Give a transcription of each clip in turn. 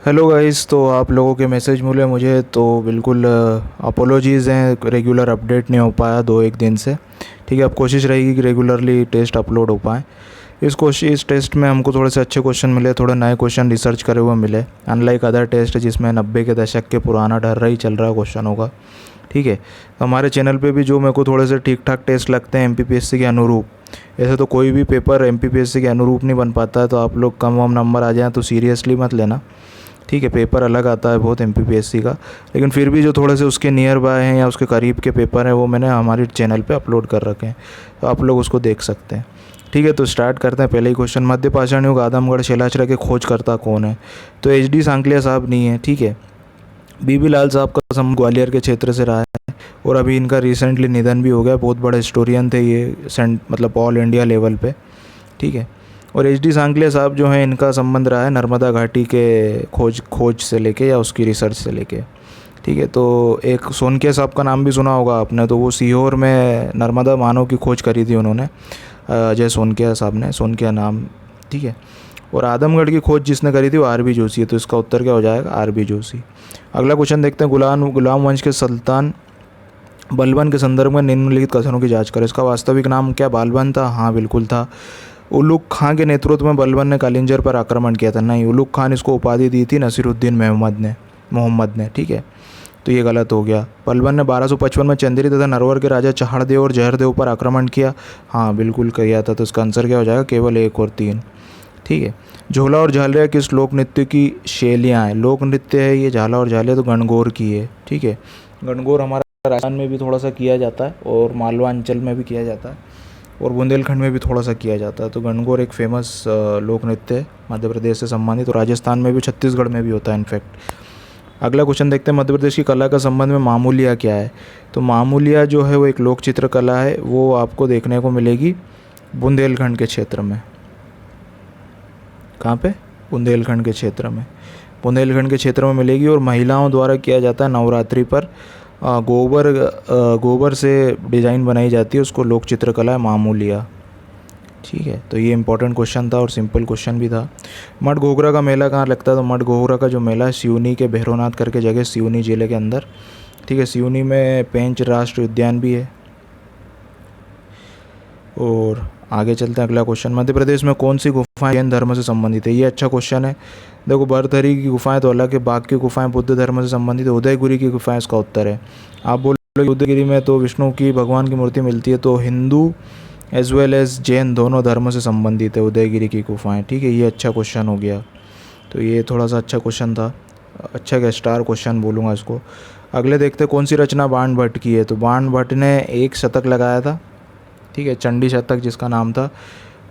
Hello guys, तो आप लोगों के मैसेज मिले मुझे, तो बिल्कुल अपोलॉजीज़ हैं, रेगुलर अपडेट नहीं हो पाया 2-1 दिन से। ठीक है, अब कोशिश रहेगी कि रेगुलरली टेस्ट अपलोड हो पाएँ। इस टेस्ट में हमको थोड़े से अच्छे क्वेश्चन मिले, थोड़े नए क्वेश्चन रिसर्च करे हुए मिले, अनलाइक अदर टेस्ट जिसमें 90 के दशक के पुराना डर रहा ही चल रहा क्वेश्चन होगा। ठीक है, तो हमारे चैनल पे भी जो मेरे को थोड़े से ठीक ठाक टेस्ट लगते हैं एमपीपीएससी के अनुरूप, ऐसे तो कोई भी पेपर एमपीपीएससी के अनुरूप नहीं बन पाता है, तो आप लोग कम नंबर आ जाएँ तो सीरियसली मत लेना। ठीक है, पेपर अलग आता है बहुत एमपीपीएससी का, लेकिन फिर भी जो थोड़े से उसके नियर बाय हैं या उसके करीब के पेपर हैं वो मैंने हमारे चैनल पे अपलोड कर रखे हैं, तो आप लोग उसको देख सकते हैं। ठीक है, तो स्टार्ट करते हैं। पहले ही क्वेश्चन, मध्य पाषाण युग आदमगढ़ शिलाश्रय के खोजकर्ता कौन है? तो एच.डी. सांकलिया साहब नहीं है। ठीक है, बीबी लाल साहब का संबंध ग्वालियर के क्षेत्र से रहा है और अभी इनका रिसेंटली निधन भी हो गया। बहुत बड़े हिस्टोरियन थे ये, मतलब ऑल इंडिया लेवल पे। ठीक है, और एच.डी. सांकलिया साहब जो हैं, इनका संबंध रहा है नर्मदा घाटी के खोज से लेके या उसकी रिसर्च से लेके। ठीक है, तो एक सोनकिया साहब का नाम भी सुना होगा आपने, तो वो सीहोर में नर्मदा मानव की खोज करी थी उन्होंने, अजय सोनकिया साहब ने, सोनकिया नाम। ठीक है, और आदमगढ़ की खोज जिसने करी थी वो आर बी जोशी है, तो इसका उत्तर क्या हो जाएगा? R B Joshi. अगला क्वेश्चन देखते हैं। गुलाम वंश के सुल्तान बलबन के संदर्भ में निम्नलिखित कथनों की जांच करें। इसका वास्तविक नाम क्या बालबन था? हाँ, बिल्कुल था। उलुग खां के नेतृत्व में बलबन ने कालिंजर पर आक्रमण किया था? नहीं, उलुग खान इसको उपाधि दी थी नसीरुद्दीन मोहम्मद ने। ठीक है, तो ये गलत हो गया। बलबन ने 1255 में चंदेरी तथा नरवर के राजा चहाड़देव और जहरदेव पर आक्रमण किया? हाँ, बिल्कुल किया था। तो इसका आंसर क्या हो जाएगा? केवल 1 और 3। ठीक है, झोला और झालिया किस लोक नृत्य की शैलियाँ हैं? लोक नृत्य है ये झाला और झालिया, तो गणगौर की है। ठीक है, गणगौर हमारा राजस्थान में भी थोड़ा सा किया जाता है और मालवा अंचल में भी किया जाता है और बुंदेलखंड में भी थोड़ा सा किया जाता है। तो गणगौर एक फेमस लोक नृत्य है मध्य प्रदेश से संबंधित, और राजस्थान में भी, छत्तीसगढ़ में भी होता है इनफैक्ट। अगला क्वेश्चन देखते हैं। मध्य प्रदेश की कला का संबंध में मामूलिया क्या है? तो मामूलिया जो है वो एक लोक चित्र कला है, वो आपको देखने को मिलेगी बुंदेलखंड के क्षेत्र में। कहाँ पे? बुंदेलखंड के क्षेत्र में, बुंदेलखंड के क्षेत्र में मिलेगी, और महिलाओं द्वारा किया जाता है नवरात्रि पर। गोबर से डिज़ाइन बनाई जाती है, उसको लोक चित्रकला है मामूलिया। ठीक है, तो ये इंपॉर्टेंट क्वेश्चन था और सिंपल क्वेश्चन भी था। मठ घोघरा का मेला कहाँ लगता है? तो मठ घोघरा का जो मेला है सिवनी के भैरवनाथ करके जगह, सिवनी जिले के अंदर। ठीक है, सिवनी में पेंच राष्ट्रीय उद्यान भी है। और आगे चलते हैं। अगला क्वेश्चन, मध्य प्रदेश में कौन सी गुफाएं जैन धर्म से संबंधित है? ये अच्छा क्वेश्चन है। देखो, भरथरी की गुफाएं तो अलग है, बाघ की गुफाएं बुद्ध धर्म से संबंधित है। उदयगिरी की गुफाएं इसका उत्तर है। आप बोलोगे उदयगिरी में तो विष्णु की भगवान की मूर्ति मिलती है, तो Hindu as well as Jain दोनों धर्म से संबंधित है उदयगिरी की गुफाएँ। ठीक है, ये अच्छा क्वेश्चन हो गया, तो ये थोड़ा सा अच्छा क्वेश्चन था, अच्छा क्या स्टार क्वेश्चन बोलूँगा इसको। अगले देखते कौन सी रचना बाण भट्ट की है? तो बाण भट्ट ने 1 शतक लगाया था। ठीक है, चंडी शतक जिसका नाम था,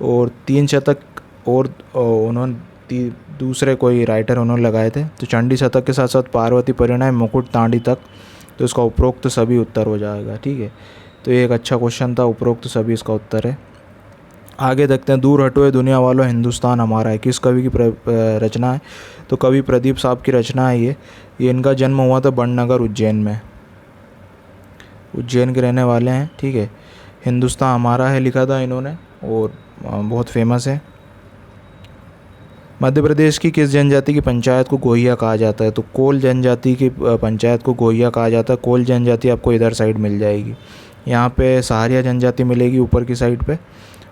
और 3 शतक और उन्होंने दूसरे कोई राइटर उन्होंने लगाए थे। तो चंडी शतक के साथ साथ पार्वती परिणय, मुकुट तांडी तक, तो इसका उपरोक्त सभी उत्तर हो जाएगा। ठीक है, तो ये एक अच्छा क्वेश्चन था, उपरोक्त सभी इसका उत्तर है। आगे देखते हैं। दूर हटो ए दुनिया वालों हिंदुस्तान हमारा है, किस कवि की रचना है? तो कवि प्रदीप साहब की रचना है ये इनका जन्म हुआ था बड़नगर उज्जैन में, उज्जैन के रहने वाले हैं। ठीक है, हिंदुस्तान हमारा है लिखा था इन्होंने, और बहुत फेमस है। मध्य प्रदेश की किस जनजाति की पंचायत को गोहिया कहा जाता है? तो कोल जनजाति की पंचायत को गोहिया कहा जाता है। कोल जनजाति आपको इधर साइड मिल जाएगी, यहाँ पे सहारिया जनजाति मिलेगी ऊपर की साइड पे,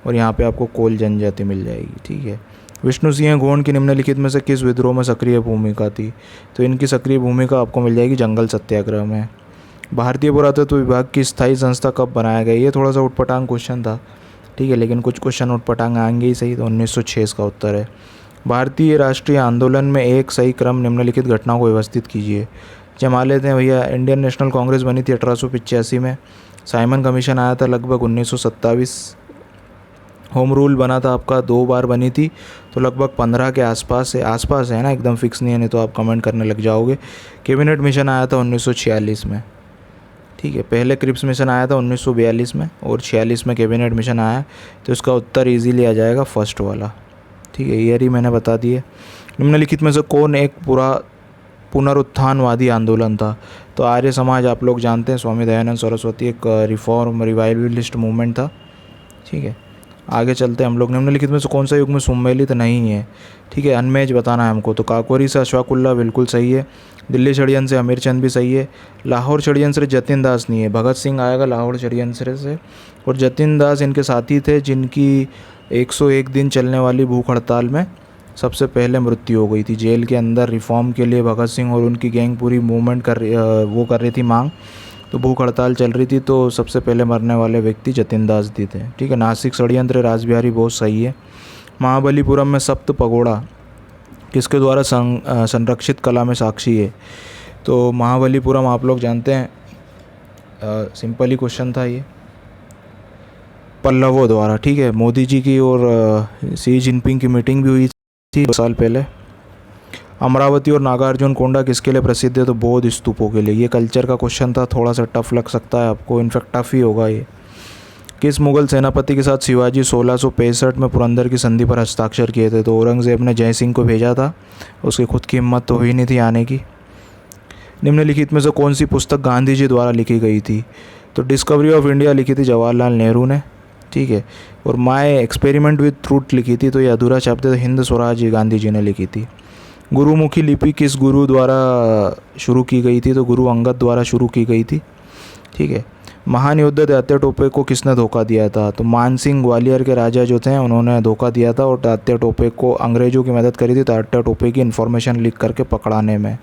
और यहाँ पे आपको कोल जनजाति मिल जाएगी। ठीक है, विष्णु सिंह गोंड की निम्नलिखित में से किस विद्रोह में सक्रिय भूमिका थी? तो इनकी सक्रिय भूमिका आपको मिल जाएगी जंगल सत्याग्रह में। भारतीय पुरातत्व विभाग की स्थायी संस्था कब बनाया गया? ये थोड़ा सा उटपटांग क्वेश्चन था। ठीक है, लेकिन कुछ क्वेश्चन उटपटांग आएंगे ही सही, तो 1906 इसका उत्तर है। भारतीय राष्ट्रीय आंदोलन में एक सही क्रम निम्नलिखित घटनाओं को व्यवस्थित कीजिए। जमा लेते हैं भैया। इंडियन नेशनल कांग्रेस बनी थी 1885 में। साइमन कमीशन आया था लगभग 1927। होम रूल बना था आपका 2 बार बनी थी, तो लगभग 15 के आसपास है ना, एकदम फिक्स नहीं है, नहीं तो आप कमेंट करने लग जाओगे। कैबिनेट मिशन आया था 1946 में। ठीक है, पहले क्रिप्स मिशन आया था 1942 में, और 46 में कैबिनेट मिशन आया, तो इसका उत्तर इजीली आ जाएगा फर्स्ट वाला। ठीक है, ईयर ही मैंने बता दिए। निम्नलिखित में से कौन एक पुनरुत्थानवादी आंदोलन था? तो आर्य समाज आप लोग जानते हैं, स्वामी दयानंद सरस्वती, एक रिफॉर्म रिवाइवलिस्ट मूवमेंट था। ठीक है, आगे चलते हैं हम लोग। निम्नलिखित में से कौन सा युग में सम्मिलित नहीं है? ठीक है, अनमेज बताना है हमको। तो काकोरी से अशफाकुल्ला बिल्कुल सही है। दिल्ली षड्यंत्र से अमीरचंद भी सही है। लाहौर षड्यंत्र से जतिन दास नहीं है। भगत सिंह आएगा लाहौर षड्यंत्र से, और जतिन दास इनके साथी थे जिनकी 101 दिन चलने वाली भूख हड़ताल में सबसे पहले मृत्यु हो गई थी। जेल के अंदर रिफॉर्म के लिए भगत सिंह और उनकी गैंग पूरी मूवमेंट कर रही थी मांग, तो भूख हड़ताल चल रही थी, तो सबसे पहले मरने वाले व्यक्ति जतिन दास जी थे। ठीक है, नासिक षड्यंत्र रासबिहारी बहुत सही है। महाबलीपुरम में सप्त पगोड़ा किसके द्वारा संरक्षित कला में साक्षी है? तो महाबलीपुरम आप लोग जानते हैं, सिंपल ही क्वेश्चन था ये, पल्लवों द्वारा। ठीक है, मोदी जी की और सी जिनपिंग की मीटिंग भी हुई थी 2 साल पहले। अमरावती और नागार्जुन कोंडा किसके लिए प्रसिद्ध है? तो बौद्ध स्तूपों के लिए। ये कल्चर का क्वेश्चन था, थोड़ा सा टफ लग सकता है आपको, इनफैक्ट टफ ही होगा ये। किस मुगल सेनापति के साथ शिवाजी 1665 में पुरंदर की संधि पर हस्ताक्षर किए थे? तो औरंगज़ेब ने जय सिंह को भेजा था, उसकी खुद की हिम्मत तो हुई नहीं थी आने की। निम्नलिखित में से कौन सी पुस्तक गांधी जी द्वारा लिखी गई थी? तो डिस्कवरी ऑफ इंडिया लिखी थी जवाहरलाल नेहरू ने। ठीक है, और माय एक्सपेरिमेंट विद ट्रूथ लिखी थी, तो ये अधूरा शब्द हिंद स्वराज गांधी जी ने लिखी थी। गुरुमुखी लिपि किस गुरु द्वारा शुरू की गई थी? तो गुरु अंगद द्वारा शुरू की गई थी। ठीक है, महान योद्धा तात्या टोपे को किसने धोखा दिया था? तो मान सिंह ग्वालियर के राजा जो थे उन्होंने धोखा दिया था, और तात्या टोपे को अंग्रेज़ों की मदद करी थी तात्या टोपे की इन्फॉर्मेशन लीक करके पकड़ाने में।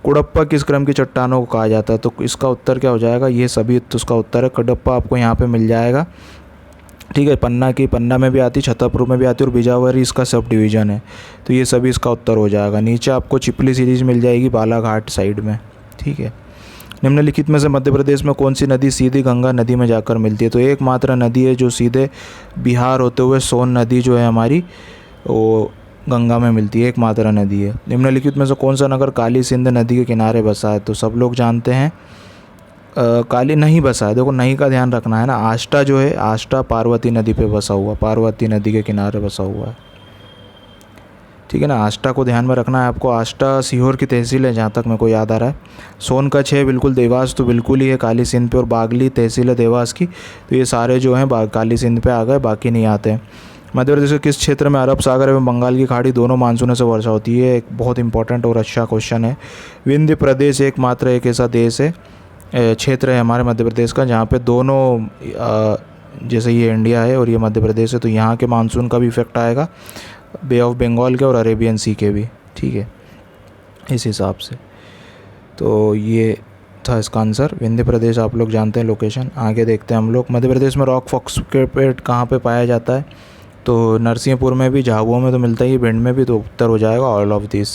कुडप्पा किस क्रम की चट्टानों को कहा जाता है? तो इसका उत्तर क्या हो जाएगा? ये सभी तो उसका उत्तर है। कुडप्पा आपको यहाँ पे मिल जाएगा। ठीक है, पन्ना में भी आती, छतरपुर में भी आती, और बिजावरी इसका सब डिवीज़न है, तो ये सभी इसका उत्तर हो जाएगा। नीचे आपको चिपली सीरीज मिल जाएगी बालाघाट साइड में। ठीक है, निम्नलिखित में से मध्य प्रदेश में कौन सी नदी सीधी गंगा नदी में जाकर मिलती है? तो एकमात्र नदी है जो सीधे बिहार होते हुए सोन नदी जो है हमारी, वो गंगा में मिलती है, एकमात्र नदी है। निम्नलिखित में से कौन सा नगर काली सिंध नदी के किनारे बसा है? तो सब लोग जानते हैं काली नहीं बसा है। देखो नहीं का ध्यान रखना है ना। आष्टा जो है, आष्टा पार्वती नदी पे बसा हुआ, पार्वती नदी के किनारे बसा हुआ है। ठीक है ना, आष्टा को ध्यान में रखना है आपको। आष्टा सीहोर की तहसील है जहाँ तक मेरे को याद आ रहा है। सोनकच्छ है बिल्कुल, देवास तो बिल्कुल ही है काली सिंध पे, और बागली तहसील है देवास की। तो ये सारे जो हैं काली सिंध पे आ गए, बाकी नहीं आते हैं। मध्य प्रदेश के किस क्षेत्र में अरब सागर एवं बंगाल की खाड़ी दोनों मानसूनों से वर्षा होती है? एक बहुत इंपॉर्टेंट और अच्छा क्वेश्चन है। विंध्य प्रदेश एकमात्र एक ऐसा देश है, क्षेत्र है हमारे मध्य प्रदेश का, जहाँ पे दोनों जैसे ये इंडिया है और ये मध्य प्रदेश है, तो यहाँ के मानसून का भी इफेक्ट आएगा, बे ऑफ बंगाल के और अरेबियन सी के भी। ठीक है, इस हिसाब से तो ये था इसका आंसर। विंध्य प्रदेश आप लोग जानते हैं लोकेशन। आगे देखते हैं हम लोग। मध्य प्रदेश में रॉक फॉक्सटेल कहाँ पे पाया जाता है? तो नरसिंहपुर में भी, झाबुआ में तो मिलता ही, भिंड में भी, तो उत्तर हो जाएगा all of this.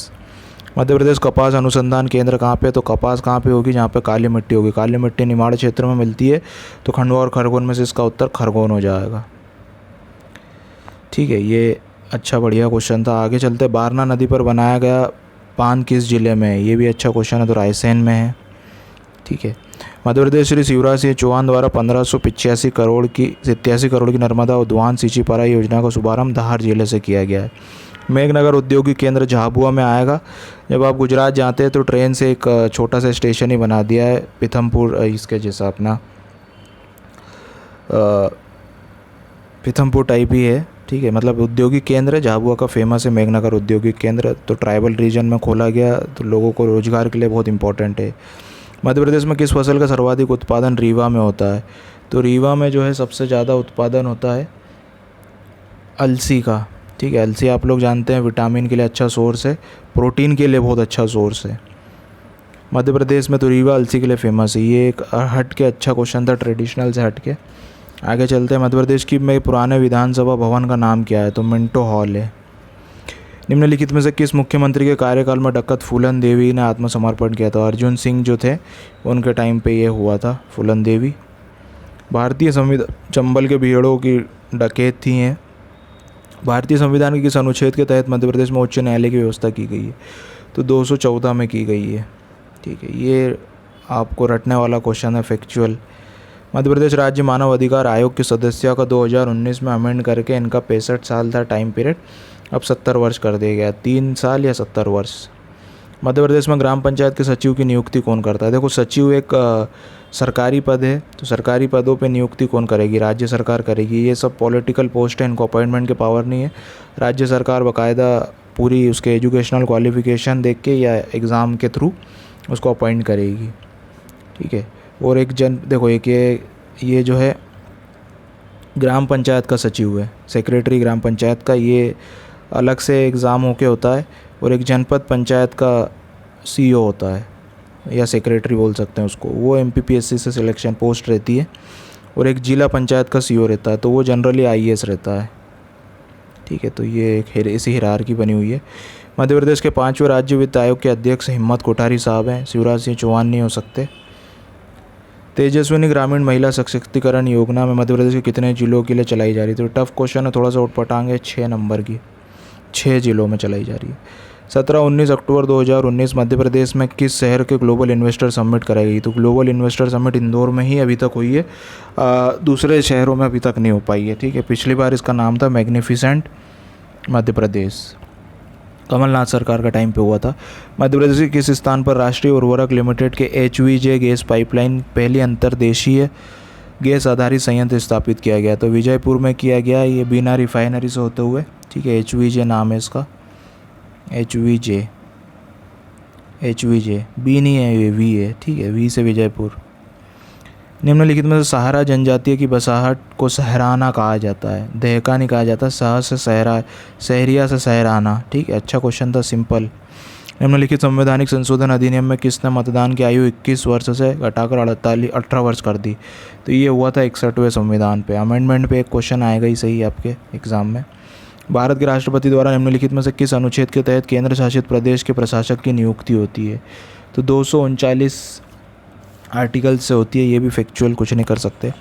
Madhya Pradesh कपास अनुसंधान केंद्र कहाँ पे? तो कपास कहाँ पे होगी? जहाँ पे काली मिट्टी होगी। काली मिट्टी निमाड़ क्षेत्र में मिलती है, तो खंडवा और खरगोन में से इसका उत्तर खरगोन हो जाएगा। ठीक है, ये अच्छा बढ़िया क्वेश्चन था। आगे चलते। बारना नदी पर बनाया गया बांध किस जिले में है? ये भी अच्छा क्वेश्चन है, तो रायसेन में है। ठीक है, मध्य प्रदेश श्री शिवराज सिंह चौहान द्वारा 1587 करोड़ की नर्मदा उद्वान सिंचाई पराई योजना का शुभारंभ धार जिले से किया गया है। मेघनगर औद्योगिक केंद्र झाबुआ में आएगा। जब आप गुजरात जाते हैं तो ट्रेन से एक छोटा सा स्टेशन ही बना दिया है, पीथमपुर इसके जैसा अपना पीथमपुर टाइप ही है। ठीक है, मतलब औद्योगिक केंद्र है, झाबुआ का फेमस है मेघनगर औद्योगिक केंद्र। तो ट्राइबल रीजन में खोला गया, तो लोगों को रोजगार के लिए बहुत इंपॉर्टेंट है। मध्य प्रदेश में किस फसल का सर्वाधिक उत्पादन रीवा में होता है? तो रीवा में जो है सबसे ज़्यादा उत्पादन होता है अलसी का। ठीक है, अलसी आप लोग जानते हैं विटामिन के लिए अच्छा सोर्स है, प्रोटीन के लिए बहुत अच्छा सोर्स है। मध्य प्रदेश में तो रीवा अलसी के लिए फेमस है। ये एक हट के अच्छा क्वेश्चन था, ट्रेडिशनल से हट के। आगे चलते हैं। मध्य प्रदेश की में पुराने विधानसभा भवन का नाम क्या है? तो मिंटो हॉल है। निम्नलिखित में से किस मुख्यमंत्री के कार्यकाल में डकैत फूलन देवी ने आत्मसमर्पण किया था? अर्जुन सिंह जो थे उनके टाइम पे ये हुआ था, फूलन देवी। भारतीय संविधान चंबल के भीड़ों की डकैत थी हैं। भारतीय संविधान के किस अनुच्छेद के तहत मध्य प्रदेश में उच्च न्यायालय की व्यवस्था की गई है? तो 214 में की गई है। ठीक है, ये आपको रटने वाला क्वेश्चन है, फैक्चुअल। मध्य प्रदेश राज्य मानव अधिकार आयोग के सदस्यों का 2019 में अमेंड करके इनका 65 साल था टाइम पीरियड, अब 70 वर्ष कर दिया गया। 3 साल या 70 वर्ष। मध्य प्रदेश में ग्राम पंचायत के सचिव की नियुक्ति कौन करता है? देखो, सचिव एक सरकारी पद है, तो सरकारी पदों पे नियुक्ति कौन करेगी? राज्य सरकार करेगी। ये सब पॉलिटिकल पोस्ट है, इनको अपॉइंटमेंट के पावर नहीं है। राज्य सरकार बाकायदा पूरी उसके एजुकेशनल क्वालिफिकेशन देख के या एग्ज़ाम के थ्रू उसको अपॉइंट करेगी, ठीक है। और एक देखो, एक ये जो है ग्राम पंचायत का सचिव है, सेक्रेटरी ग्राम पंचायत का, ये अलग से एग्ज़ाम होके होता है। और एक जनपद पंचायत का सीईओ होता है, या सेक्रेटरी बोल सकते हैं उसको, वो एमपीपीएससी से सिलेक्शन पोस्ट रहती है। और एक जिला पंचायत का सीईओ रहता है, तो वो जनरली आईएएस रहता है, ठीक है। तो ये एक ऐसी हिरार्की बनी हुई है। मध्य प्रदेश के 5वें राज्य वित्त आयोग के अध्यक्ष हिम्मत कोठारी साहब हैं, शिवराज सिंह चौहान नहीं हो सकते। तेजस्विनी ग्रामीण महिला सशक्तिकरण योजना में मध्य प्रदेश के कितने जिलों के लिए चलाई जा रही थी? तो टफ क्वेश्चन है, थोड़ा सा उठपटांग है। 6 नंबर की, 6 जिलों में चलाई जा रही है। 17-19 अक्टूबर 2019 मध्य प्रदेश में किस शहर के ग्लोबल इन्वेस्टर समिट कराई गई? तो ग्लोबल इन्वेस्टर समिट इंदौर में ही अभी तक हुई है, दूसरे शहरों में अभी तक नहीं हो पाई है, ठीक है। पिछली बार इसका नाम था मैग्निफिसेंट मध्य प्रदेश, कमलनाथ सरकार का टाइम पे हुआ था। मध्य प्रदेश के किस स्थान पर राष्ट्रीय उर्वरक लिमिटेड के एचवीजे गैस पाइपलाइन पहली अंतर्देशीय गैस आधारित संयंत्र स्थापित किया गया? तो विजयपुर में किया गया, ये बिना रिफाइनरी से होते हुए, ठीक है। एचवीजे नाम है इसका, एचवीजे बी नहीं है, ये वी है, ठीक है। वी से विजयपुर। निम्नलिखित में से सहारा जनजातीय की बसाहट को सहराना कहा जाता है? दहका नहीं कहा जाता, सह से सहरा, सहरिया से सहराना, ठीक है। अच्छा क्वेश्चन था, सिंपल। निम्नलिखित संवैधानिक संशोधन अधिनियम में किसने मतदान की आयु 21 वर्ष से घटाकर 18 वर्ष कर दी? तो ये हुआ था 61वें संविधान पे। अमेंडमेंट पे एक क्वेश्चन आएगा ही सही आपके एग्ज़ाम में। भारत के राष्ट्रपति द्वारा निम्नलिखित में से किस अनुच्छेद के तहत केंद्र शासित प्रदेश के प्रशासक की नियुक्ति होती है? तो 239 आर्टिकल से होती है, ये भी फैक्चुअल, कुछ नहीं कर सकते।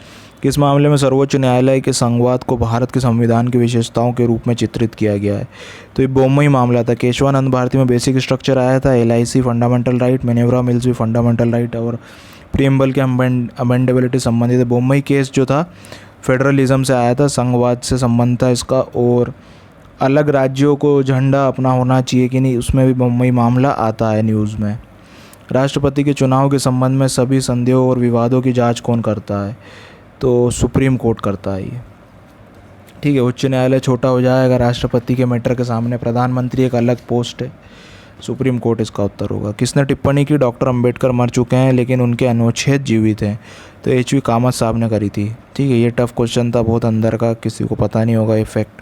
किस मामले में सर्वोच्च न्यायालय के संवाद को भारत के संविधान की विशेषताओं के रूप में चित्रित किया गया है? तो ये बोम्मई मामला था। केशवानंद भारती में बेसिक स्ट्रक्चर आया था, एलआईसी फंडामेंटल राइट, मेनेवरा मिल्स भी फंडामेंटल राइट, और प्रीएम्बल के अमेंडेबिलिटी संबंधित है। बोम्मई केस जो था फेडरलिज्म से आया था, संघवाद से संबंध था इसका। और अलग राज्यों को झंडा अपना होना चाहिए कि नहीं, उसमें भी बोम्मई मामला आता है न्यूज़ में। राष्ट्रपति के चुनाव के संबंध में सभी संदेहों और विवादों की जांच कौन करता है? तो सुप्रीम कोर्ट करता है ये, ठीक है। उच्च न्यायालय छोटा हो जाएगा राष्ट्रपति के मैटर के सामने। प्रधानमंत्री एक अलग पोस्ट है, सुप्रीम कोर्ट इसका उत्तर होगा। किसने टिप्पणी की डॉक्टर अंबेडकर मर चुके हैं लेकिन उनके अनुच्छेद जीवित हैं? तो एच वी कामत साहब ने करी थी, ठीक है। ये टफ क्वेश्चन था, बहुत अंदर का, किसी को पता नहीं होगा ये फैक्ट।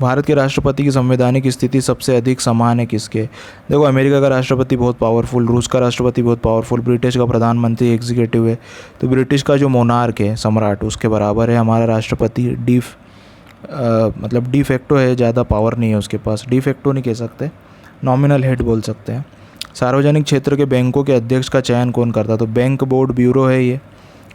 भारत के राष्ट्रपति की संवैधानिक स्थिति सबसे अधिक समान है किसके? देखो, अमेरिका का राष्ट्रपति बहुत पावरफुल, रूस का राष्ट्रपति बहुत पावरफुल, ब्रिटिश का प्रधानमंत्री एग्जीक्यूटिव है, तो ब्रिटिश का जो मोनार्क है, सम्राट, उसके बराबर है हमारा राष्ट्रपति। मतलब डी फैक्टो है, ज़्यादा पावर नहीं है उसके पास। डी फैक्टो नहीं कह सकते, नॉमिनल हेड बोल सकते हैं। सार्वजनिक क्षेत्र के बैंकों के अध्यक्ष का चयन कौन करता है? तो बैंक बोर्ड ब्यूरो है ये,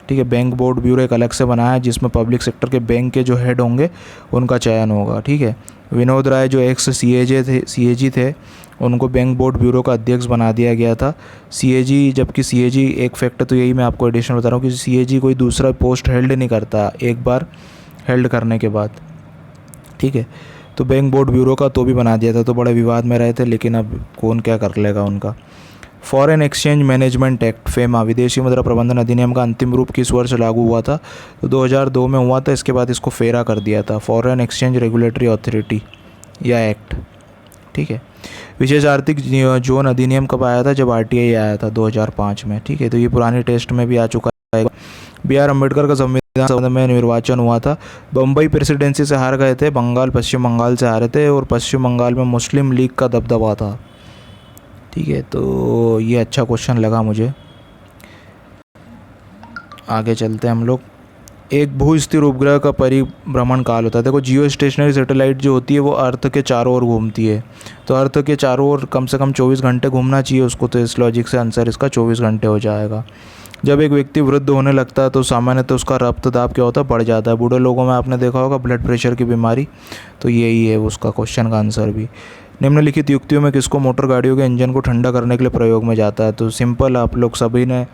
ठीक है। बैंक बोर्ड ब्यूरो एक अलग से बनाया है जिसमें पब्लिक सेक्टर के बैंक के जो हेड होंगे उनका चयन होगा, ठीक है। विनोद राय जो एक्स सीएजी थे, उनको बैंक बोर्ड ब्यूरो का अध्यक्ष बना दिया गया था। सीएजी, जबकि सीएजी एक फैक्ट तो यही मैं आपको एडिशनल बता रहा हूँ कि सीएजी कोई दूसरा पोस्ट हेल्ड नहीं करता एक बार हेल्ड करने के बाद, ठीक है। तो बैंक बोर्ड ब्यूरो का तो भी बना दिया था, तो बड़े विवाद में रहे थे, लेकिन अब कौन क्या कर लेगा उनका। Foreign exchange management act, FEMA, विदेशी मुद्रा प्रबंधन अधिनियम का अंतिम रूप किस वर्ष लागू हुआ था? तो 2002 में हुआ था। इसके बाद इसको फेरा कर दिया था, फॉरेन एक्सचेंज रेगुलेटरी अथॉरिटी या एक्ट, ठीक है। विशेष आर्थिक जोन अधिनियम कब आया था? जब आरटीआई आया था 2005 में, ठीक है। तो ये पुरानी टेस्ट में भी आ चुका है। बी आर अम्बेडकर का संविधान सभा में निर्वाचन हुआ था। बम्बई प्रेसिडेंसी से हार गए थे, बंगाल पश्चिम बंगाल से हारे थे, और पश्चिम बंगाल में मुस्लिम लीग का दबदबा था, ठीक है। तो ये अच्छा क्वेश्चन लगा मुझे। आगे चलते हैं हम लोग। एक भू स्थिर उपग्रह का परिभ्रमण काल होता है। देखो, जियो स्टेशनरी सैटेलाइट जो होती है वो अर्थ के चारों ओर घूमती है, तो अर्थ के चारों ओर कम से कम 24 घंटे घूमना चाहिए उसको। तो इस लॉजिक से आंसर इसका 24 घंटे हो जाएगा। जब एक व्यक्ति वृद्ध होने लगता है तो सामान्यतः उसका रक्तदाब क्या होता है? बढ़ जाता है। बूढ़े लोगों में आपने देखा होगा ब्लड प्रेशर की बीमारी, तो यही है उसका क्वेश्चन का आंसर भी। निम्नलिखित युक्तियों में किसको मोटर गाड़ियों के इंजन को ठंडा करने के लिए प्रयोग में जाता है? तो सिंपल, आप लोग सभी ने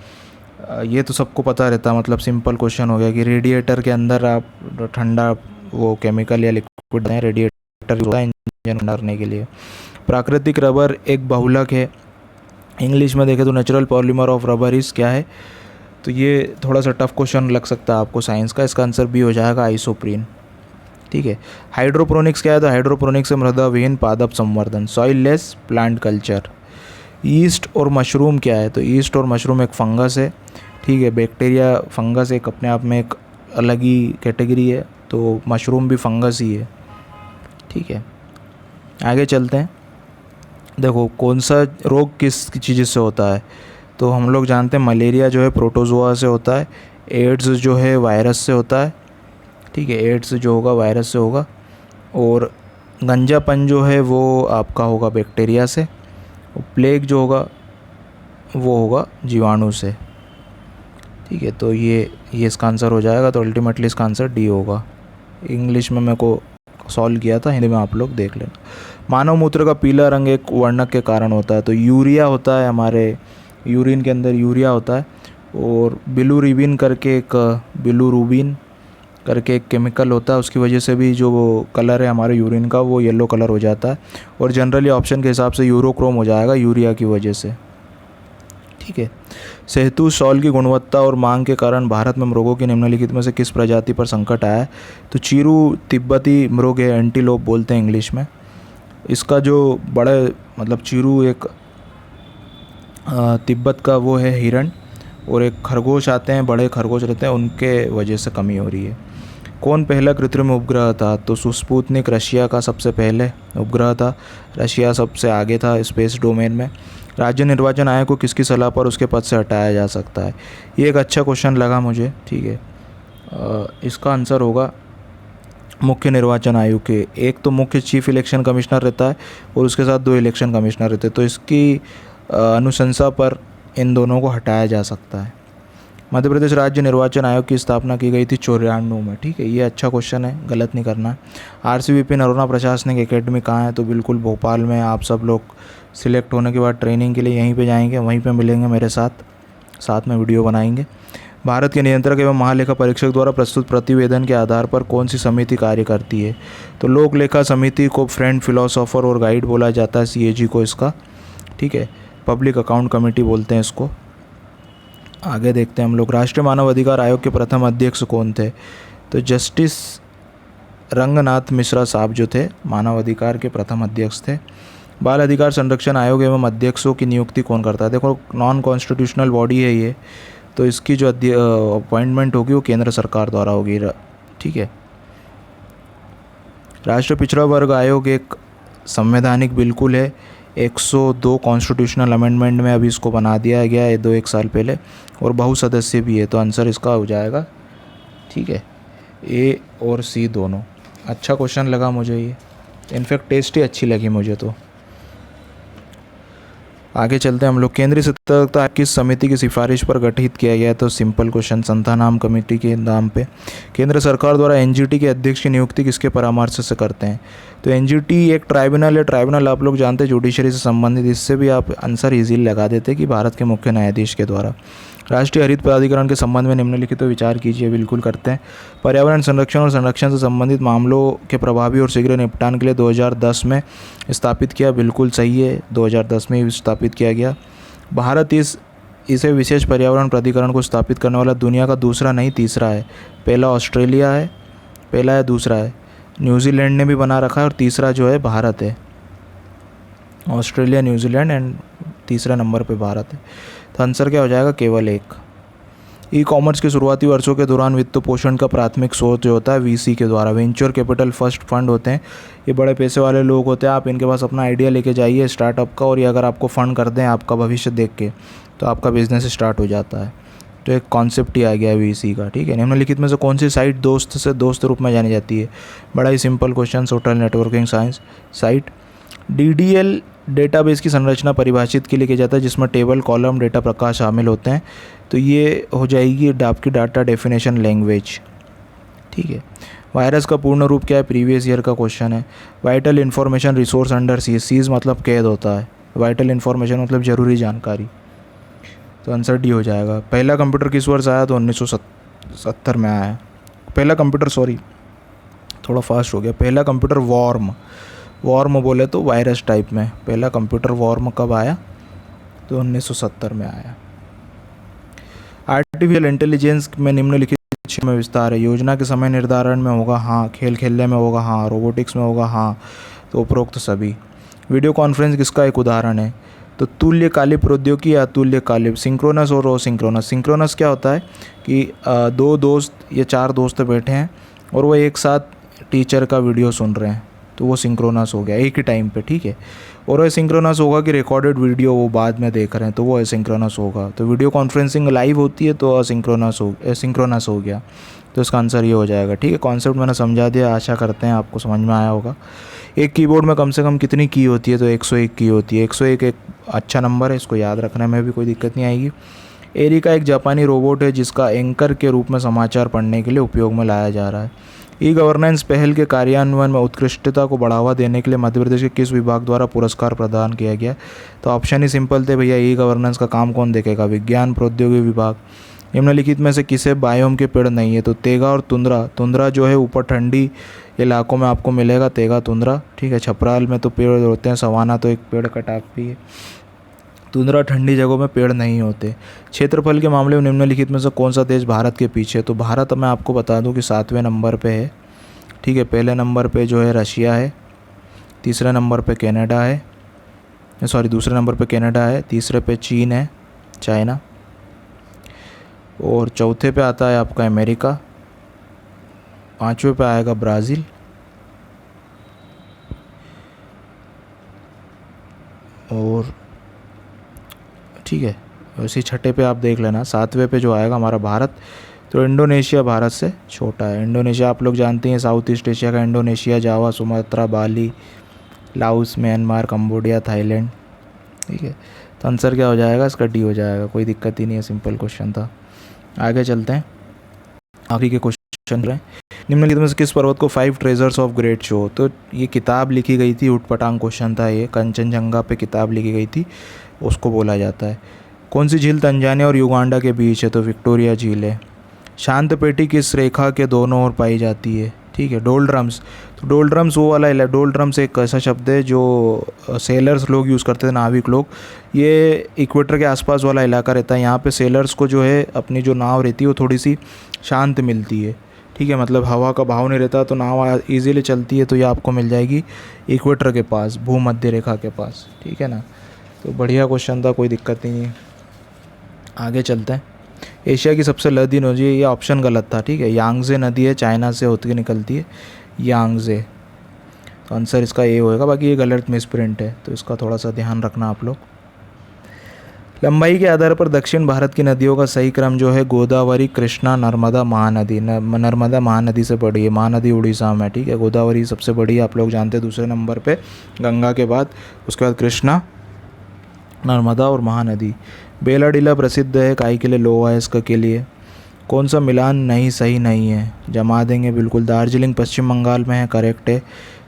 ये तो सबको पता रहता है, मतलब सिंपल क्वेश्चन हो गया कि रेडिएटर के अंदर आप ठंडा वो केमिकल या लिक्विड दें, रेडिएटर होता है इंजन ठंडा करने के लिए। प्राकृतिक रबर एक बहुलक है, इंग्लिश में देखें तो natural polymer of rubber is क्या है, तो ये थोड़ा सा टफ क्वेश्चन लग सकता है आपको साइंस का, इसका आंसर बी हो जाएगा आइसोप्रीन। ठीक है। हाइड्रोपोनिक्स क्या है, तो हाइड्रोपोनिक्स से मृदा विहीन पादप संवर्धन, soil less plant culture. East और मशरूम क्या है, तो ईस्ट और मशरूम एक फंगस है। ठीक है, बैक्टीरिया फंगस एक अपने आप में एक अलग ही कैटेगरी है, तो मशरूम भी फंगस ही है। ठीक है, आगे चलते हैं। देखो कौन सा रोग किस चीज़ से होता है, तो हम लोग जानते हैं मलेरिया जो है प्रोटोजोआ से होता है, एड्स जो है वायरस से होता है। ठीक है, एड्स जो होगा वायरस से होगा, और गंजापन जो है वो आपका होगा बैक्टीरिया से, और प्लेग जो होगा वो होगा जीवाणु से। ठीक है, तो ये इसका आंसर हो जाएगा, तो अल्टीमेटली इसका आंसर डी होगा। इंग्लिश में मेरे को सॉल्व किया था, हिंदी में आप लोग देख लेना। मानव मूत्र का पीला रंग एक वर्णक के कारण होता है, तो यूरिया होता है, हमारे यूरिन के अंदर यूरिया होता है, और बिलुरुबिन करके एक केमिकल होता है, उसकी वजह से भी जो वो कलर है हमारे यूरिन का वो येलो कलर हो जाता है, और जनरली ऑप्शन के हिसाब से यूरोक्रोम हो जाएगा यूरिया की वजह से। ठीक है। सेतु शॉल की गुणवत्ता और मांग के कारण भारत में मृगों की निम्नलिखित में से किस प्रजाति पर संकट आया है, तो चीरू तिब्बती मृग है, एंटीलोप बोलते हैं इंग्लिश में। इसका जो बड़े मतलब चीरू एक तिब्बत का वो है हिरण, और एक खरगोश आते हैं, बड़े खरगोश रहते हैं, उनके वजह से कमी हो रही है। कौन पहला कृत्रिम उपग्रह था, तो सुस्पुतनिक रशिया का सबसे पहले उपग्रह था, रशिया सबसे आगे था स्पेस डोमेन में। राज्य निर्वाचन आयोग को किसकी सलाह पर उसके पद से हटाया जा सकता है, ये एक अच्छा क्वेश्चन लगा मुझे। ठीक है, इसका आंसर होगा मुख्य निर्वाचन आयोग के। एक तो मुख्य चीफ इलेक्शन कमिश्नर रहता है, और उसके साथ 2 इलेक्शन कमिश्नर रहते हैं, तो इसकी अनुशंसा पर इन दोनों को हटाया जा सकता है। मध्य प्रदेश राज्य निर्वाचन आयोग की स्थापना की गई थी 94 में। ठीक है, ये अच्छा क्वेश्चन है, गलत नहीं करना है। RCVP नरोना प्रशासनिक एकेडमी कहाँ है, तो बिल्कुल भोपाल में। आप सब लोग सिलेक्ट होने के बाद ट्रेनिंग के लिए यहीं पे जाएंगे, वहीं पे मिलेंगे मेरे साथ में वीडियो बनाएंगे। भारत के नियंत्रक एवं महालेखा परीक्षक द्वारा प्रस्तुत प्रतिवेदन के आधार पर कौन सी समिति कार्य करती है, तो लोक लेखा समिति को फ्रेंड फिलोसोफर और गाइड बोला जाता है, CAG को इसका। ठीक है, पब्लिक अकाउंट कमेटी बोलते हैं इसको। आगे देखते हैं हम लोग। राष्ट्रीय मानव अधिकार आयोग के प्रथम अध्यक्ष कौन थे, तो जस्टिस रंगनाथ मिश्रा साहब जो थे मानव अधिकार के प्रथम अध्यक्ष थे। बाल अधिकार संरक्षण आयोग एवं अध्यक्षों की नियुक्ति कौन करता है, देखो नॉन कॉन्स्टिट्यूशनल बॉडी है ये, तो इसकी जो अपॉइंटमेंट होगी वो केंद्र सरकार द्वारा होगी। ठीक है। राष्ट्रीय पिछड़ा वर्ग आयोग एक संवैधानिक बिल्कुल है, 102 कॉन्स्टिट्यूशनल अमेंडमेंट में अभी इसको बना दिया गया है 2-1 साल पहले, और बहुसदस्य भी है, तो आंसर इसका हो जाएगा। ठीक है, A और C दोनों। अच्छा क्वेश्चन लगा मुझे ये, इनफैक्ट टेस्ट ही अच्छी लगी मुझे। तो आगे चलते हैं हम लोग। केंद्रीय सतर्कता किस समिति की सिफारिश पर गठित किया गया है, तो सिंपल क्वेश्चन, संथानाम कमेटी के नाम पे। केंद्र सरकार द्वारा NGT के अध्यक्ष की नियुक्ति किसके परामर्श से करते हैं, तो NGT एक ट्राइब्यूनल है। ट्राइब्यूनल आप लोग जानते हैं जुडिशरी से संबंधित, इससे भी आप आंसर इजीली लगा देते कि भारत के मुख्य न्यायाधीश के द्वारा। राष्ट्रीय हरित प्राधिकरण के संबंध में निम्नलिखित तो विचार कीजिए, बिल्कुल करते हैं। पर्यावरण संरक्षण और संरक्षण से संबंधित मामलों के प्रभावी और शीघ्र निपटान के लिए 2010 में स्थापित किया, बिल्कुल सही है, 2010 में ही स्थापित किया गया। भारत इसे विशेष पर्यावरण प्राधिकरण को स्थापित करने वाला दुनिया का दूसरा नहीं तीसरा है। पहला ऑस्ट्रेलिया है, पहला है, दूसरा है न्यूजीलैंड ने भी बना रखा है, और तीसरा जो है भारत है। ऑस्ट्रेलिया, न्यूजीलैंड एंड तीसरा नंबर पे भारत है। तो आंसर क्या हो जाएगा, केवल एक। ई-कॉमर्स के शुरुआती वर्षों के दौरान वित्त पोषण का प्राथमिक स्रोत जो होता है VC के द्वारा, वेंचर कैपिटल फर्स्ट फंड होते हैं। ये बड़े पैसे वाले लोग होते हैं, आप इनके पास अपना आइडिया लेके जाइए स्टार्टअप का, और ये अगर आपको फ़ंड कर दें आपका भविष्य देख के, तो आपका बिजनेस स्टार्ट हो जाता है। तो एक कॉन्सेप्ट ही आ गया है VC का। ठीक है, निम्नलिखित में से कौन सी साइट दोस्त से दोस्त रूप में जानी जाती है, बड़ा ही simple question, social networking science site. DDL database की संरचना परिभाषित के लिए किया जाता है, जिसमें टेबल, कॉलम, डेटा प्रकार शामिल होते हैं, तो ये हो जाएगी आपकी डाटा डेफिनेशन लैंग्वेज। ठीक है। वायरस का पूर्ण रूप क्या है, प्रीवियस ईयर का क्वेश्चन है। Vital information resource under seize मतलब कैद होता है, वाइटल इन्फॉर्मेशन मतलब ज़रूरी जानकारी, तो आंसर डी हो जाएगा। पहला कंप्यूटर किस वर्ष आया, तो 1970 में आया पहला कंप्यूटर। सॉरी थोड़ा फास्ट हो गया। पहला कंप्यूटर वॉर्म बोले तो वायरस टाइप में, पहला कंप्यूटर वॉर्म कब आया, तो 1970 में आया। आर्टिफिशियल इंटेलिजेंस में निम्नलिखित क्षेत्र में विस्तार है। योजना के समय निर्धारण में होगा हाँ, खेल खेलने में होगा हाँ, रोबोटिक्स में होगा हाँ, तो उपरोक्त सभी। वीडियो कॉन्फ्रेंस किसका एक उदाहरण है? तो तुल्यकालिक प्रौद्योगिकी या तुल्यकालिक, सिंक्रोनस और असिंक्रोनस। सिंक्रोनस क्या होता है कि दो दोस्त या चार दोस्त बैठे हैं और वो एक साथ टीचर का वीडियो सुन रहे हैं, तो वो सिंक्रोनस हो गया एक ही टाइम पे, ठीक है। और असिंक्रोनस होगा कि रिकॉर्डेड वीडियो वो बाद में देख रहे हैं, तो वो असिंक्रोनस होगा। तो वीडियो कॉन्फ्रेंसिंग लाइव होती है तो सिंक्रोनस हो गया, तो इसका आंसर ये हो जाएगा, ठीक है। कॉन्सेप्ट मैंने समझा दिया, आशा करते हैं आपको समझ में आया होगा। एक कीबोर्ड में कम से कम कितनी की होती है? तो 101 की होती है। 101 एक अच्छा नंबर है, इसको याद रखने में भी कोई दिक्कत नहीं आएगी। एरिका एक जापानी रोबोट है जिसका एंकर के रूप में समाचार पढ़ने के लिए उपयोग में लाया जा रहा है। ई गवर्नेंस पहल के कार्यान्वयन में उत्कृष्टता को बढ़ावा देने के लिए मध्य प्रदेश के किस विभाग द्वारा पुरस्कार प्रदान किया गया? तो ऑप्शन ही सिंपल थे भैया, ई गवर्नेंस का काम कौन देखेगा? विज्ञान प्रौद्योगिकी विभाग। निम्नलिखित में से किसे बायोम के पेड़ नहीं है? तो तेगा और तुंद्रा। तुंद्रा जो है ऊपर ठंडी इलाकों में आपको मिलेगा, तेगा तुंद्रा, ठीक है। छपराल में तो पेड़ होते हैं, सवाना तो एक पेड़ का टाइप भी है। तुंद्रा ठंडी जगहों में पेड़ नहीं होते। क्षेत्रफल के मामले में निम्नलिखित में से कौन सा देश भारत के पीछे है? तो भारत मैं आपको बता दूं कि 7वें नंबर पे है, ठीक है। पहले नंबर पे जो है रशिया है, तीसरे नंबर पे कनाडा है, दूसरे नंबर पे कनाडा है, तीसरे पे चीन है, चाइना, और चौथे पे आता है आपका अमेरिका, पाँचवें पे आएगा ब्राज़ील, और ठीक है वैसे छठे पे आप देख लेना। 7वें पे जो आएगा हमारा भारत, तो इंडोनेशिया भारत से छोटा है। इंडोनेशिया आप लोग जानते हैं साउथ ईस्ट एशिया का इंडोनेशिया, जावा, सुमात्रा, बाली, लाओस, म्यांमार, कंबोडिया, थाईलैंड, ठीक है। तो आंसर क्या हो जाएगा इसका? डी हो जाएगा, कोई दिक्कत ही नहीं है, सिंपल क्वेश्चन था। आगे चलते हैं, आखिरी के क्वेश्चन रहे। निम्नलिखित में से किस पर्वत को 5 ट्रेजर्स ऑफ ग्रेट शो? तो ये किताब लिखी गई थी, ऊटपटांग क्वेश्चन था ये, कंचनजंगा पे किताब लिखी गई थी, उसको बोला जाता है। कौन सी झील तंजानिया और युगांडा के बीच है? तो विक्टोरिया झील है। शांत पेटी किस रेखा के दोनों ओर पाई जाती है? ठीक है, डोलड्रम्स। तो डोलड्रम्स वो वाला, डोलड्रम्स एक ऐसा शब्द है जो सेलर्स लोग यूज़ करते थे, नाविक लोग। ये इक्वेटर के आसपास वाला इलाका रहता है, यहाँ पे सेलर्स को जो है अपनी जो नाव रहती है वो थोड़ी सी शांत मिलती है, ठीक है। मतलब हवा का बहाव नहीं रहता तो नाव ईज़िली चलती है, तो ये आपको मिल जाएगी इक्वेटर के पास, भूमध्य रेखा के पास, ठीक है ना। तो बढ़िया क्वेश्चन था, कोई दिक्कत नहीं है। आगे चलते हैं। एशिया की सबसे लंबी नदी, ये ऑप्शन गलत था, ठीक है। यांगजे नदी है, चाइना से होती निकलती है यांगजे, तो आंसर इसका ये होएगा। बाकी ये गलत मिसप्रिंट है, तो इसका थोड़ा सा ध्यान रखना आप लोग। लंबाई के आधार पर दक्षिण भारत की नदियों का सही क्रम जो है गोदावरी, कृष्णा, नर्मदा, महानदी। नर्मदा महानदी से बड़ी है, महानदी उड़ीसा में, ठीक है। गोदावरी सबसे बड़ी है, आप लोग जानते हैं। दूसरे नंबर पे गंगा के बाद, उसके बाद कृष्णा, नर्मदा और महानदी। बेलाडीला प्रसिद्ध है काई के लिए? लोह अयस्क के लिए। कौन सा मिलान नहीं सही नहीं है? जमा देंगे बिल्कुल। दार्जिलिंग पश्चिम बंगाल में है, करेक्ट है।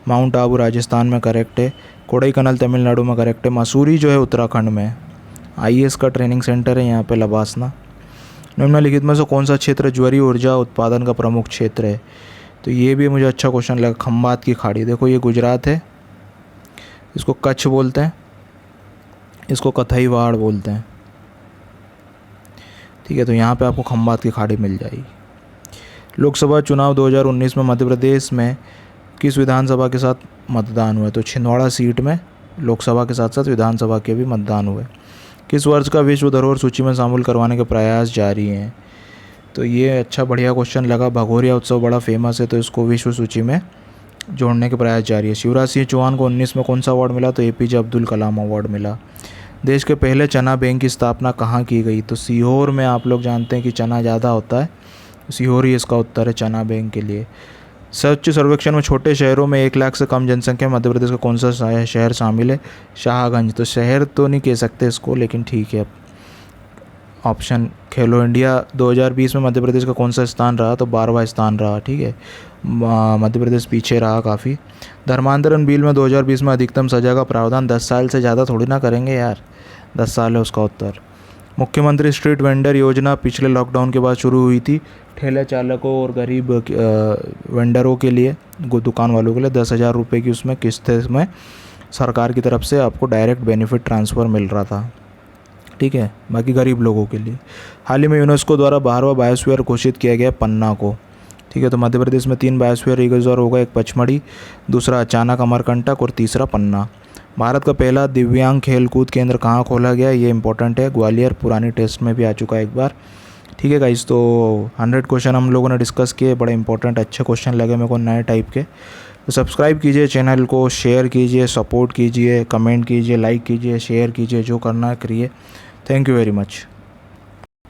माउंट आबू राजस्थान में, करेक्ट है। कोडाईकनाल तमिलनाडु में, करेक्ट है। मसूरी जो है उत्तराखंड में है। आईएएस का ट्रेनिंग सेंटर है यहाँ पे, लबासना। निम्नलिखित में से कौन सा क्षेत्र ज्वरीय ऊर्जा उत्पादन का प्रमुख क्षेत्र है? तो ये भी मुझे अच्छा क्वेश्चन लगा। खंबात की खाड़ी, देखो ये गुजरात है, इसको कच्छ बोलते हैं, इसको कथईवाड़ बोलते हैं, ठीक है। तो यहाँ पे आपको खंबात की खाड़ी मिल जाएगी। लोकसभा चुनाव 2019 में मध्य प्रदेश में किस विधानसभा के साथ मतदान हुए? तो छिंदवाड़ा सीट में लोकसभा के साथ साथ विधानसभा के भी मतदान हुए। किस वर्ष का विश्व धरोहर सूची में शामिल करवाने के प्रयास जारी हैं? तो ये अच्छा बढ़िया क्वेश्चन लगा। भगोरिया उत्सव बड़ा फेमस है, तो इसको विश्व सूची में जोड़ने के प्रयास जारी है। शिवराज सिंह चौहान को 19 में कौन सा अवार्ड मिला? तो एपीजे अब्दुल कलाम अवार्ड मिला। देश के पहले चना बैंक की स्थापना कहाँ की गई? तो सीहोर में। आप लोग जानते हैं कि चना ज़्यादा होता है, सीहोर ही इसका उत्तर है चना बैंक के लिए। स्वच्छ सर्वेक्षण में छोटे शहरों में 1 लाख से कम जनसंख्या मध्य प्रदेश का कौन सा शहर शामिल है? शाहगंज। तो शहर तो नहीं कह सकते इसको, लेकिन ठीक है। ऑप्शन खेलो इंडिया 2020 में मध्य प्रदेश का कौन सा स्थान रहा? तो 12वां स्थान रहा, ठीक है। मध्य प्रदेश पीछे रहा काफ़ी। धर्मांतरण बिल में 2020 में अधिकतम सजा का प्रावधान 10 साल से ज़्यादा थोड़ी ना करेंगे यार, 10 साल है उसका उत्तर। मुख्यमंत्री स्ट्रीट वेंडर योजना पिछले लॉकडाउन के बाद शुरू हुई थी। ठेला चालकों और गरीब वेंडरों के लिए, दुकान वालों के लिए 10,000 रुपये की उसमें किस्त में सरकार की तरफ से आपको डायरेक्ट बेनिफिट ट्रांसफ़र मिल रहा था। ठीक है, बाकी गरीब लोगों के लिए। हाल ही में यूनेस्को द्वारा 12वां बायोस्फीयर घोषित किया गया पन्ना को, ठीक है। तो मध्य प्रदेश में 3 बायोस्फीयर रिजर्व होगा, एक पचमढ़ी, दूसरा अचानक अमरकंटक और तीसरा पन्ना। भारत का पहला दिव्यांग खेलकूद केंद्र कहाँ खोला गया, ये इंपॉर्टेंट है, ग्वालियर, पुरानी टेस्ट में भी आ चुका है एक बार, ठीक है गाइस। तो 100 क्वेश्चन हम लोगों ने डिस्कस किए, बड़े इंपॉर्टेंट अच्छे क्वेश्चन लगे मेरे को नए टाइप के। तो सब्सक्राइब कीजिए चैनल को, शेयर कीजिए, सपोर्ट कीजिए, कमेंट कीजिए, लाइक कीजिए, शेयर कीजिए, जो करना है करिए। Thank you very much.